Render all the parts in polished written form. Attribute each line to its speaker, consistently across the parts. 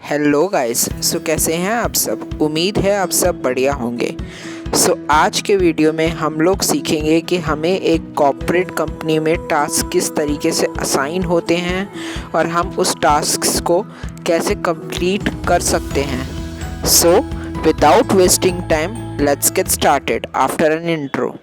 Speaker 1: Hello guys. कैसे हैं आप सब? उम्मीद है आप सब बढ़िया होंगे। आज के वीडियो में हम लोग सीखेंगे कि हमें एक कॉर्पोरेट कंपनी में टास्क किस तरीके से असाइन होते हैं और हम उस टास्क को कैसे कंप्लीट कर सकते हैं। Without wasting time, let's get started after an intro.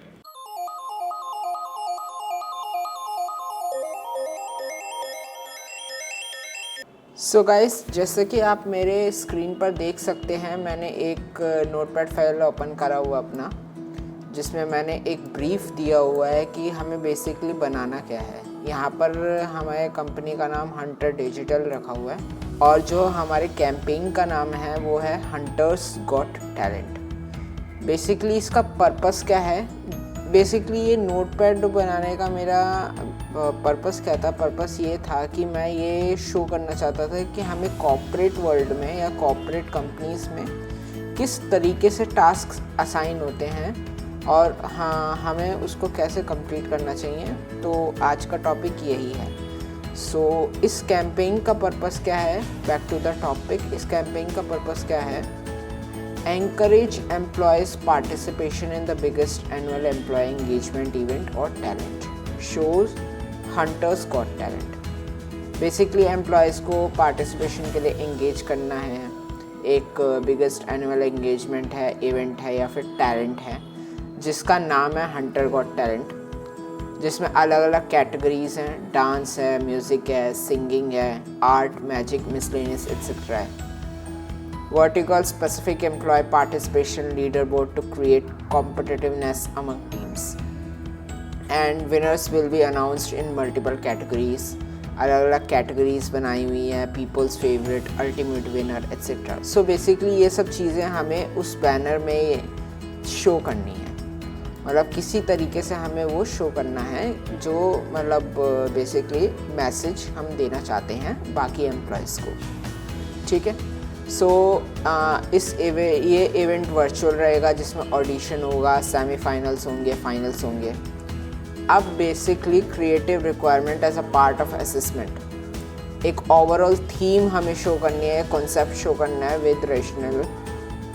Speaker 1: Guys, जैसे कि आप मेरे स्क्रीन पर देख सकते हैं, मैंने एक नोटपैड फाइल ओपन करा हुआ अपना, जिसमें मैंने एक ब्रीफ दिया हुआ है कि हमें बेसिकली बनाना क्या है। यहाँ पर हमारे कंपनी का नाम हंटर डिजिटल रखा हुआ है और जो हमारे कैंपेन का नाम है वो है हंटर्स गॉट टैलेंट। बेसिकली इसका पर्पस क्या है? बेसिकली ये नोटपैड बनाने का मेरा पर्पस क्या था? पर्पस ये था कि मैं ये शो करना चाहता था कि हमें कॉर्पोरेट वर्ल्ड में या कॉर्पोरेट कंपनीज़ में किस तरीके से टास्क असाइन होते हैं और हाँ, हमें उसको कैसे कंप्लीट करना चाहिए। तो आज का टॉपिक यही है। इस कैंपेन का पर्पस क्या है? Back to the topic. इस कैंपेन का पर्पस क्या है? Encourage employees' participation in the biggest annual employee engagement event or talent shows Hunters Got Talent। Basically employees को पार्टिसिपेशन के लिए इंगेज करना है। एक बिगेस्ट एनुअल एंगेजमेंट है, इवेंट है या फिर टैलेंट है, जिसका नाम है हंटर गॉट टैलेंट, जिसमें अलग अलग कैटेगरीज हैं। डांस है, म्यूज़िक है, सिंगिंग है, आर्ट, मैजिक, मिसलेनियस एक्सेट्रा है। Vertical specific employee participation leaderboard to create competitiveness among teams, and winners will be announced in multiple categories। अलग अलग कैटेगरीज बनाई हुई हैं, people's favourite, ultimate winner etcetera. Basically ये सब चीज़ें हमें उस बैनर में शो करनी है, मतलब किसी तरीके से हमें वो शो करना है जो मतलब बेसिकली मैसेज हम देना चाहते हैं बाकी एम्प्लॉयज़ को। ठीक है। ये इवेंट वर्चुअल रहेगा, जिसमें ऑडिशन होगा, सेमीफाइनल्स होंगे, फाइनल्स होंगे। अब basically creative requirement as a part of assessment, एक ओवरऑल थीम हमें शो करनी है, कॉन्सेप्ट शो करना है with rational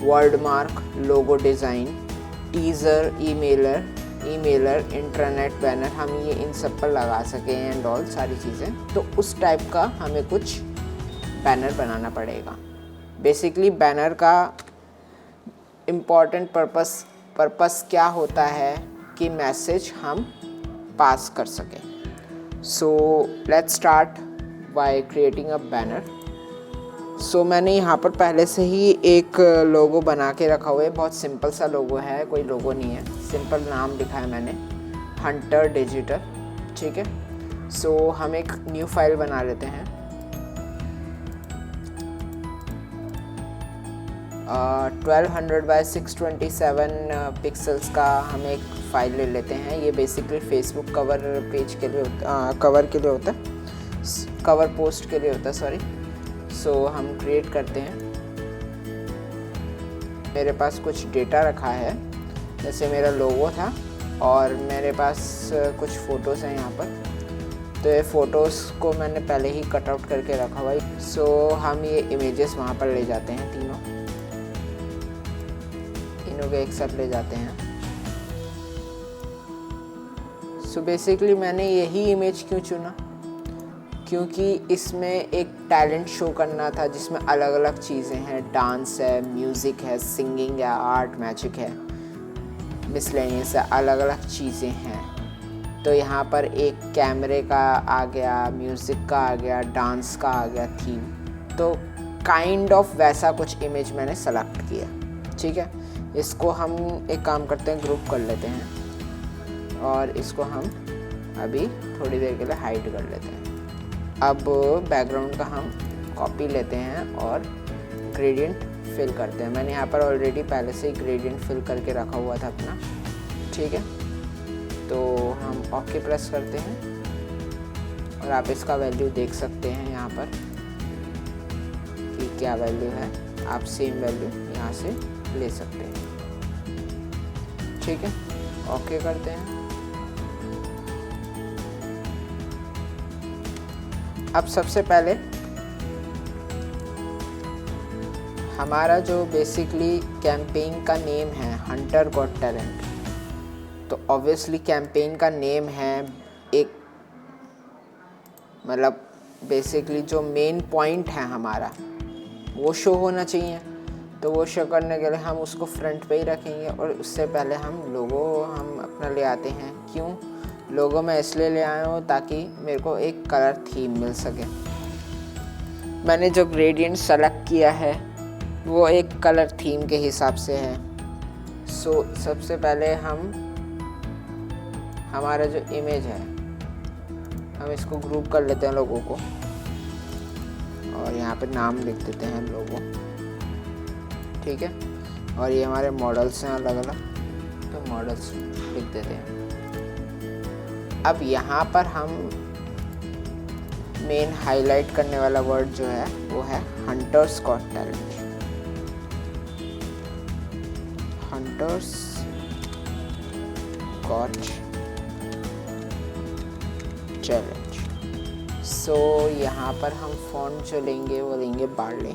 Speaker 1: word mark, logo design, teaser, emailer, internet banner, हम ये इन सब पर लगा सकें एंड ऑल सारी चीज़ें। तो उस टाइप का हमें कुछ बैनर बनाना पड़ेगा। बेसिकली बैनर का इम्पॉर्टेंट पर्पस क्या होता है कि मैसेज हम पास कर सकें। Let's start by creating a banner. मैंने यहाँ पर पहले से ही एक लोगो बना के रखा हुआ है। बहुत सिंपल सा लोगो है, कोई लोगो नहीं है, सिंपल नाम लिखा है मैंने, हंटर डिजिटल। ठीक है। हम एक न्यू फाइल बना लेते हैं। 1200 बाय 627 पिक्सल्स का हम एक फ़ाइल ले लेते हैं। ये बेसिकली फेसबुक कवर पेज के लिए कवर के लिए होता है, कवर पोस्ट के लिए होता है, सॉरी। हम क्रिएट करते हैं। मेरे पास कुछ डेटा रखा है, जैसे मेरा लोगो था और मेरे पास कुछ फ़ोटोज़ हैं यहाँ पर। तो ये फ़ोटोज़ को मैंने पहले ही कट आउट करके रखा हुआ है। हम ये इमेजेस वहाँ पर ले जाते हैं, तीनों के एक साथ ले जाते हैं। बेसिकली मैंने यही इमेज क्यों चुना? क्योंकि इसमें एक टैलेंट शो करना था, जिसमें अलग अलग चीज़ें हैं। डांस है, म्यूज़िक है, सिंगिंग है, आर्ट, मैजिक है, मिसलेनियस है, अलग अलग चीज़ें हैं। तो यहाँ पर एक कैमरे का आ गया, म्यूज़िक का आ गया, डांस का आ गया थीम। तो काइंड ऑफ वैसा कुछ इमेज मैंने सेलेक्ट किया। ठीक है। इसको हम एक काम करते हैं, ग्रुप कर लेते हैं और इसको हम अभी थोड़ी देर के लिए हाइड कर लेते हैं। अब बैकग्राउंड का हम कॉपी लेते हैं और ग्रेडियंट फिल करते हैं। मैंने यहाँ पर ऑलरेडी पहले से ही ग्रेडियंट फिल करके रखा हुआ था अपना। ठीक है। तो हम ओके प्रेस करते हैं और आप इसका वैल्यू देख सकते हैं यहाँ पर कि क्या वैल्यू है। आप सेम वैल्यू यहाँ से ले सकते हैं। ठीक है। ओके करते हैं। अब सबसे पहले हमारा जो बेसिकली कैंपेन का नेम है हंटर गॉट टैलेंट, तो ऑब्वियसली कैंपेन का नेम है एक, मतलब बेसिकली जो मेन पॉइंट है हमारा वो शो होना चाहिए। तो वो शो करने के लिए हम उसको फ्रंट पे ही रखेंगे और उससे पहले हम लोगो हम अपना ले आते हैं। क्यों लोगो मैं इसलिए ले आया हूँ ताकि मेरे को एक कलर थीम मिल सके। मैंने जो ग्रेडियंट सेलेक्ट किया है वो एक कलर थीम के हिसाब से है। सो सबसे पहले हम हमारा जो इमेज है हम इसको ग्रुप कर लेते हैं लोगों को, और यहाँ पे नाम लिख देते हैं लोगो, ठीक है। और ये हमारे मॉडल्स हैं अलग अलग, तो मॉडल्स लिख देते हैं। अब यहाँ पर हम मेन हाईलाइट करने वाला वर्ड जो है वो है Hunters Got Talent. Hunters Got Challenge. So यहाँ पर हम फॉन्ट जो लेंगे वो लेंगे बार्लो,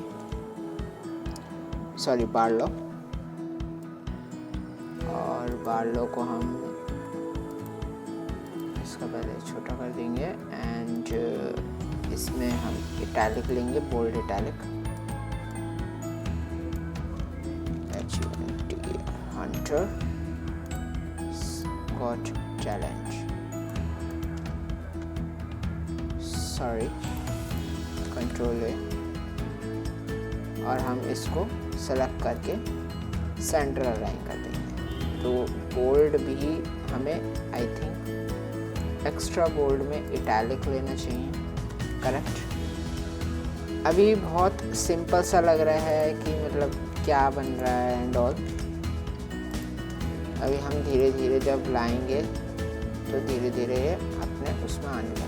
Speaker 1: और बार्लो को हम इसका पहले छोटा कर देंगे एंड इसमें हम इटैलिक लेंगे, bold italic, hunter got challenge, sorry control A, और हम इसको सेलेक्ट करके सेंटर अलाइन कर देंगे। तो बोल्ड भी हमें आई थिंक एक्स्ट्रा बोल्ड में इटैलिक लेना चाहिए, करेक्ट। अभी बहुत सिंपल सा लग रहा है कि मतलब क्या बन रहा है एंड ऑल। अभी हम धीरे धीरे जब लाएंगे तो धीरे धीरे अपने उसमें आने लगेगा।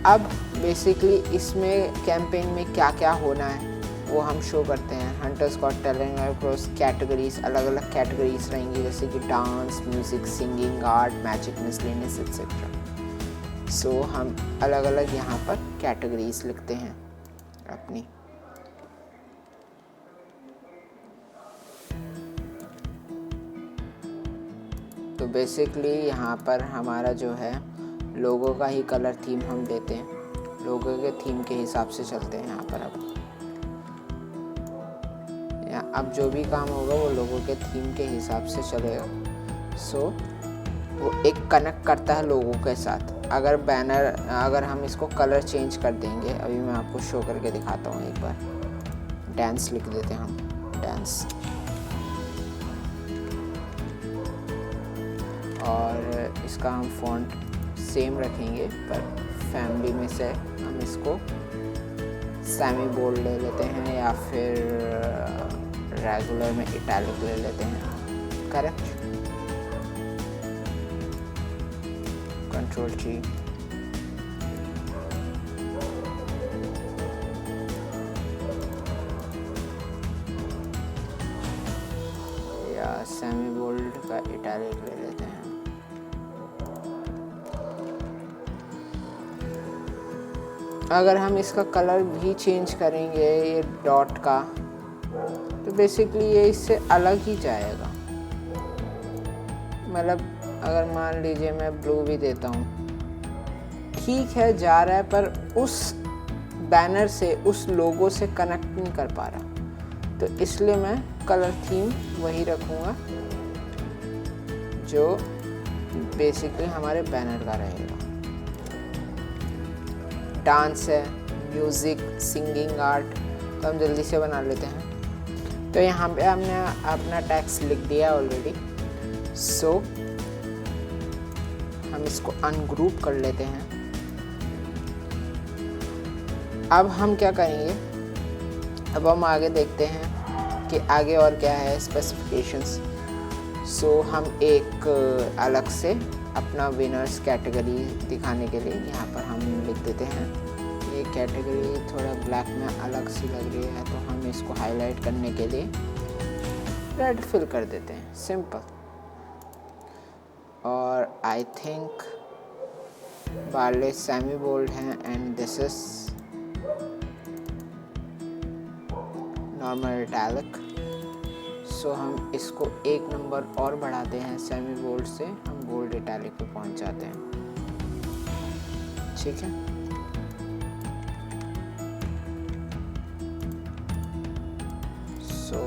Speaker 1: अब बेसिकली इसमें कैंपेन में क्या क्या होना है वो हम शो करते हैं। Hunters Got Talent across categories, अलग अलग कैटेगरीज रहेंगी जैसे कि dance, music, singing, art, magic, miscellaneous etcetera. So हम अलग अलग यहाँ पर कैटेगरीज लिखते हैं अपनी। तो बेसिकली यहाँ पर हमारा जो है लोगो का ही कलर थीम हम देते हैं, लोगो के थीम के हिसाब से चलते हैं यहाँ पर। अब जो भी काम होगा वो लोगों के थीम के हिसाब से चलेगा। सो वो एक कनेक्ट करता है लोगों के साथ। अगर हम इसको कलर चेंज कर देंगे, अभी मैं आपको शो करके दिखाता हूँ एक बार। डांस लिख देते हैं हम, डांस, और इसका हम फॉन्ट सेम रखेंगे पर फैमिली में से हम इसको सेमी बोल्ड ले लेते हैं या फिर रेगुलर में इटैलिक ले लेते हैं, करेक्ट। कंट्रोल जी, या सेमी बोल्ड का इटैलिक ले लेते हैं। अगर हम इसका कलर भी चेंज करेंगे ये डॉट का, तो बेसिकली ये इससे अलग ही जाएगा। मतलब अगर मान लीजिए मैं ब्लू भी देता हूँ, ठीक है जा रहा है, पर उस बैनर से, उस लोगो से कनेक्ट नहीं कर पा रहा। तो इसलिए मैं कलर थीम वही रखूँगा जो बेसिकली हमारे बैनर का रहेगा। डांस है, म्यूज़िक, सिंगिंग, आर्ट, तो हम जल्दी से बना लेते हैं। तो यहाँ पे हमने अपना टेक्स्ट लिख दिया ऑलरेडी। सो हम इसको अनग्रुप कर लेते हैं। अब हम क्या करेंगे, अब हम आगे देखते हैं कि आगे और क्या है स्पेसिफिकेशंस। सो हम एक अलग से अपना विनर्स कैटेगरी दिखाने के लिए यहाँ पर हम लिख देते हैं। ये कैटेगरी थोड़ा ब्लैक में अलग सी लग रही है, तो हम इसको हाईलाइट करने के लिए रेड फिल कर देते हैं, सिंपल। और I think Barlow semi bold हैं and this is normal italic. So हम इसको एक नंबर और बढ़ाते हैं, सेमी बोल्ड से हम बोल्ड इटैलिक पे पहुंच जाते हैं। ठीक है, सो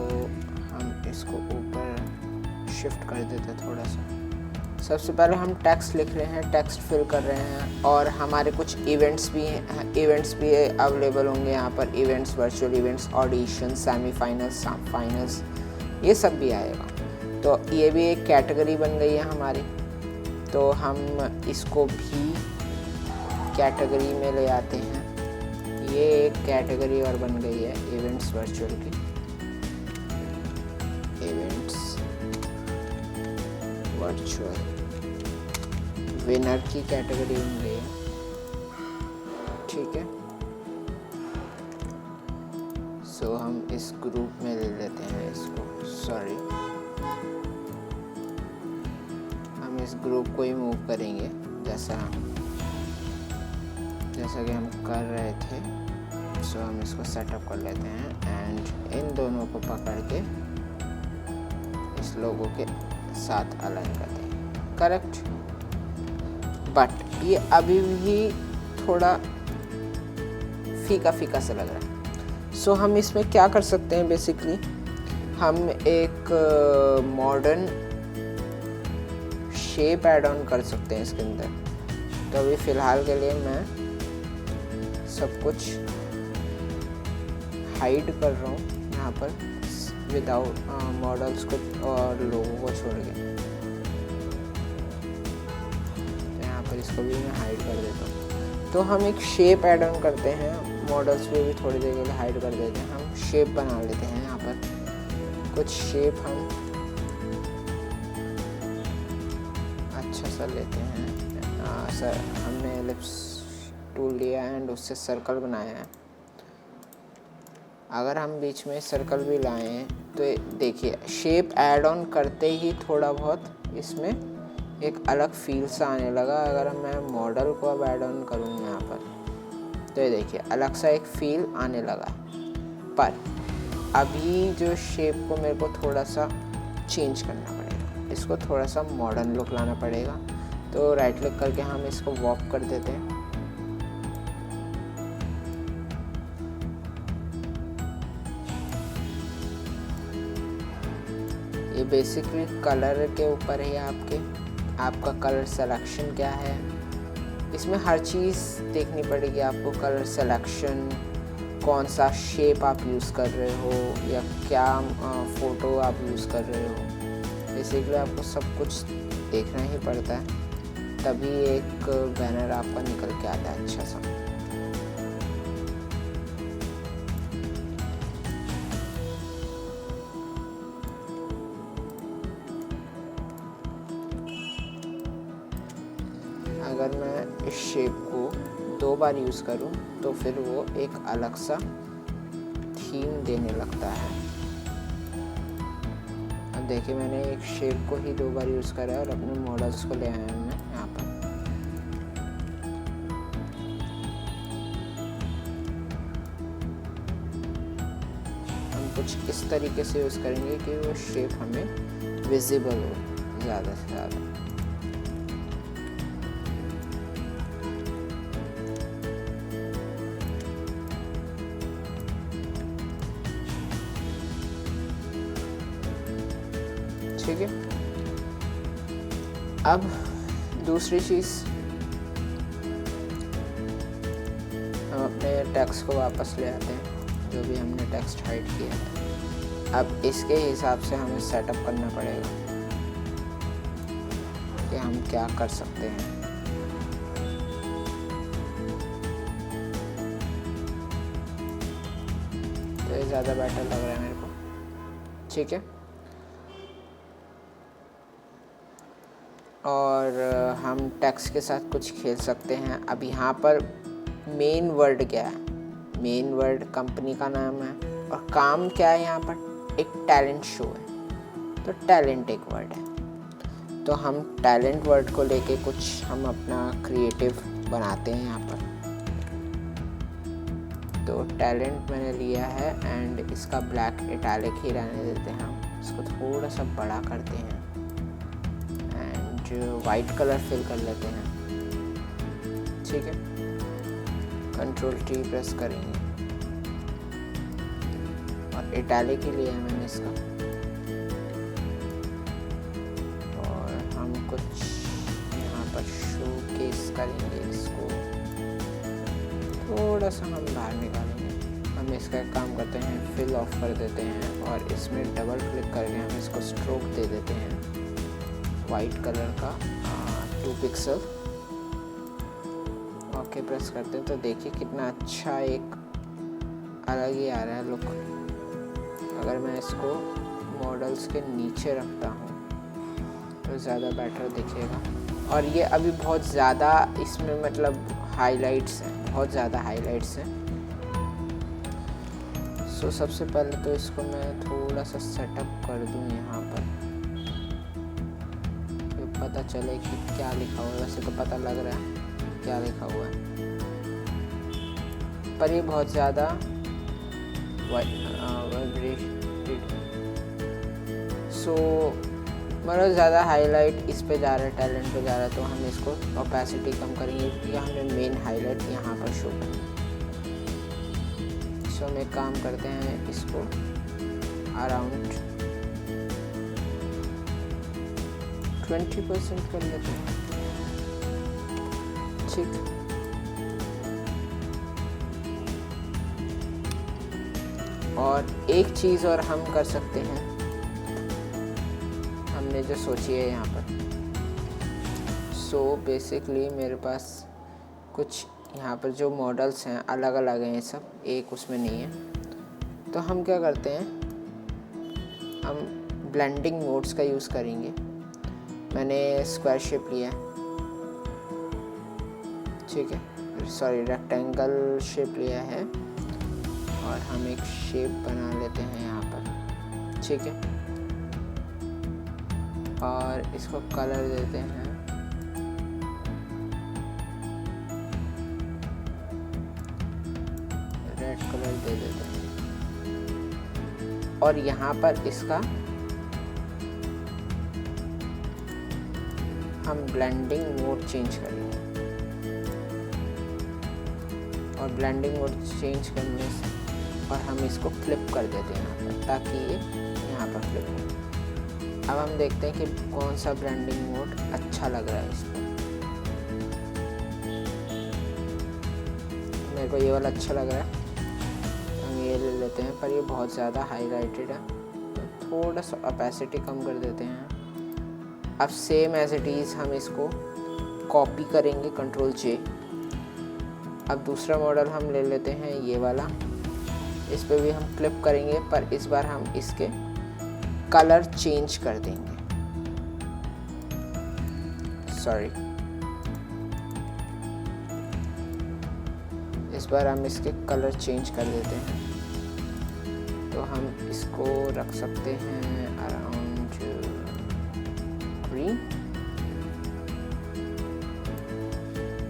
Speaker 1: हम इसको ऊपर शिफ्ट कर देते हैं थोड़ा सा। सबसे पहले हम टेक्स्ट लिख रहे हैं, टेक्स्ट फिल कर रहे हैं, और हमारे कुछ इवेंट्स भी अवेलेबल होंगे यहाँ पर। Events, virtual events, audition, semifinals, finals, ये सब भी आएगा। तो ये भी एक कैटेगरी बन गई है हमारी, तो हम इसको भी कैटेगरी में ले आते हैं। ये एक कैटेगरी और बन गई है इवेंट्स वर्चुअल की। इवेंट्स वर्चुअल विनर की कैटेगरी बन गई है। ठीक है, सो हम इस ग्रुप में ले लेते हैं इसको, हम इस ग्रुप को ही मूव करेंगे जैसा कि हम कर रहे थे। सो हम इसको सेटअप कर लेते हैं एंड इन दोनों को पकड़ के इस लोगों के साथ अलाइन करते हैं। करेक्ट, बट ये अभी भी थोड़ा फीका फीका सा लग रहा है। सो हम इसमें क्या कर सकते हैं, बेसिकली हम एक मॉडर्न शेप ऐड ऑन कर सकते हैं इसके अंदर। तो अभी फ़िलहाल के लिए मैं सब कुछ हाइड कर रहा हूँ यहाँ पर विदाउट मॉडल्स को और लोगों को छोड़ के। तो यहाँ पर इसको भी मैं हाइड कर देता हूँ। तो हम एक शेप ऐड ऑन करते हैं, मॉडल्स पे भी थोड़ी देर के लिए हाइड कर देते हैं। हम शेप बना लेते हैं यहाँ पर कुछ शेप हम अच्छा सा लेते हैं। सर हमने एलिप्स टूल लिया एंड उससे सर्कल बनाया है। अगर हम बीच में सर्कल भी लाएं तो देखिए शेप ऐड ऑन करते ही थोड़ा बहुत इसमें एक अलग फील सा आने लगा। अगर मैं मॉडल को अब ऐड ऑन करूँ यहाँ पर तो ये देखिए अलग सा एक फील आने लगा। पर अभी जो शेप को मेरे को थोड़ा सा चेंज करना पड़ेगा, इसको थोड़ा सा मॉडर्न लुक लाना पड़ेगा। तो राइट क्लिक करके हम इसको वॉक कर देते हैं। ये बेसिकली कलर के ऊपर है आपका कलर सिलेक्शन क्या है, इसमें हर चीज़ देखनी पड़ेगी आपको। कलर सिलेक्शन, कौन सा शेप आप यूज़ कर रहे हो या क्या फ़ोटो आप यूज़ कर रहे हो, बेसिकली आपको सब कुछ देखना ही पड़ता है, तभी एक बैनर आपका निकल के आता है अच्छा सा। अगर मैं इस शेप को 2 बार यूज़ करूं तो फिर वो एक अलग सा थीम देने लगता है। अब देखिए मैंने एक शेप को ही 2 बार यूज़ करा है और अपने मॉडल्स को ले आया हूं मैं यहाँ पर। हम कुछ इस तरीके से यूज़ करेंगे कि वो शेप हमें विजिबल हो ज़्यादा से ज़्यादा। ठीक है, अब दूसरी चीज़, हम अपने टेक्स्ट को वापस ले आते हैं, जो भी हमने टेक्स्ट हाइड किया है। अब इसके हिसाब से हमें सेटअप करना पड़ेगा कि हम क्या कर सकते हैं। तो ये ज़्यादा बेटर लग रहा है मेरे को। ठीक है, और हम टेक्स्ट के साथ कुछ खेल सकते हैं। अब यहाँ पर मेन वर्ड क्या है, मेन वर्ड कंपनी का नाम है, और काम क्या है यहाँ पर, एक टैलेंट शो है, तो टैलेंट एक वर्ड है। तो हम टैलेंट वर्ड को लेके कुछ हम अपना क्रिएटिव बनाते हैं यहाँ पर। तो तो टैलेंट मैंने लिया है एंड इसका ब्लैक इटैलिक ही रहने देते हैं हम। इसको थोड़ा सा बड़ा करते हैं एंड वाइट कलर फिल कर लेते हैं। ठीक है, कंट्रोल टी प्रेस करेंगे और इटैलिक ही लिया है मैंने इसका। और हम कुछ यहाँ पर शो केस करेंगे, इसको थोड़ा सा हम बाहर निकालेंगे। हम इसका काम करते हैं, फिल ऑफ कर देते हैं और इसमें डबल क्लिक करके हम इसको स्ट्रोक दे देते हैं वाइट कलर का 2 पिक्सल। ओके प्रेस करते हैं तो देखिए कितना अच्छा एक अलग ही आ रहा है लुक। अगर मैं इसको मॉडल्स के नीचे रखता हूँ तो ज़्यादा बेटर दिखेगा। और ये अभी बहुत ज़्यादा इसमें मतलब हाइलाइट्स हैं, बहुत ज़्यादा हाइलाइट्स हैं। सो सबसे पहले तो इसको मैं थोड़ा सा सेटअप कर दूँ यहाँ पर, तो पता चले कि क्या लिखा हुआ है। वैसे तो पता लग रहा है क्या लिखा हुआ है, पर ये बहुत ज़्यादा सो मतलब ज़्यादा हाईलाइट इस पे जा रहा है, टैलेंट पे जा रहा है, तो हम इसको ओपेसिटी कम करेंगे क्योंकि हमें मेन हाईलाइट यहाँ पर शो करना है। सो हम एक काम करते हैं, इसको अराउंड 20% कर लेते हैं। ठीक, और एक चीज़ और हम कर सकते हैं, हमने जो सोची है यहाँ पर। सो बेसिकली मेरे पास कुछ यहाँ पर जो मॉडल्स हैं अलग अलग हैं, ये सब एक उसमें नहीं है। तो हम क्या करते हैं, हम ब्लेंडिंग मोड्स का यूज़ करेंगे। मैंने स्क्वायर शेप लिया है, ठीक है, सॉरी रेक्टेंगल शेप लिया है और हम एक शेप बना लेते हैं यहाँ पर। ठीक है, और इसको कलर देते हैं रेड कलर दे देते हैं और यहाँ पर इसका हम ब्लेंडिंग मोड चेंज करेंगे। और ब्लेंडिंग मोड चेंज करने से और हम इसको फ्लिप कर देते हैं यहाँ पर, ताकि ये यहाँ पर फ्लिप हो। अब हम देखते हैं कि कौन सा ब्लेंडिंग मोड अच्छा लग रहा है इस पर। मेरे को ये वाला अच्छा लग रहा है, हम ये ले लेते हैं, पर ये बहुत ज़्यादा हाईलाइटेड है तो थोड़ा सा ओपेसिटी कम कर देते हैं। अब सेम एज इट इज़ हम इसको कॉपी करेंगे, कंट्रोल जे। अब दूसरा मॉडल हम ले लेते हैं ये वाला, इस पे भी हम फ्लिप करेंगे, पर इस बार हम इसके कलर चेंज कर देंगे। सॉरी, इस बार हम इसके कलर चेंज कर देते हैं। तो हम इसको रख सकते हैं अराउंड ग्रीन,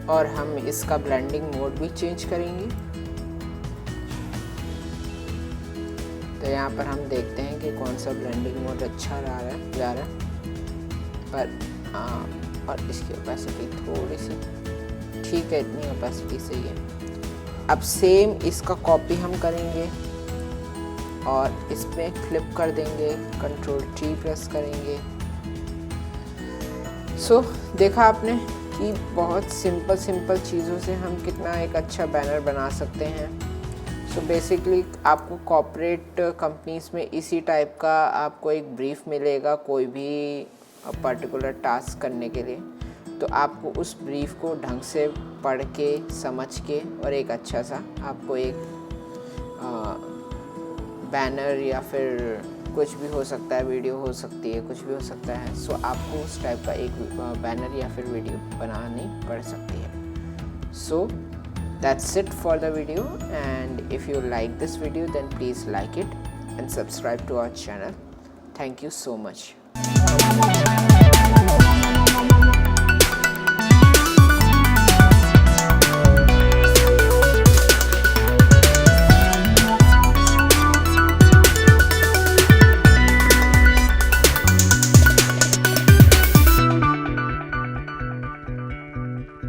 Speaker 1: और हम इसका ब्लेंडिंग मोड भी चेंज करेंगे। तो यहाँ पर हम देखते हैं कि कौन सा ब्लेंडिंग मोड अच्छा जा रहा है, पर और इसकी ओपेसिटी थोड़ी सी ठीक है, इतनी ओपेसिटी सही है। अब सेम इसका कॉपी हम करेंगे और इस पे फ्लिप कर देंगे, कंट्रोल टी प्रेस करेंगे। सो देखा आपने कि बहुत सिंपल चीज़ों से हम कितना एक अच्छा बैनर बना सकते हैं। सो बेसिकली आपको कॉर्पोरेट कंपनीज़ में इसी टाइप का आपको एक ब्रीफ मिलेगा कोई भी पर्टिकुलर टास्क करने के लिए। तो आपको उस ब्रीफ को ढंग से पढ़ के समझ के और एक अच्छा सा आपको एक बैनर या फिर कुछ भी हो सकता है, वीडियो हो सकती है, कुछ भी हो सकता है। सो आपको उस टाइप का एक बैनर या फिर वीडियो बनानी पड़ सकती है। सो that's it for the video, and if you like this video then please like it and subscribe to our channel. Thank you so much.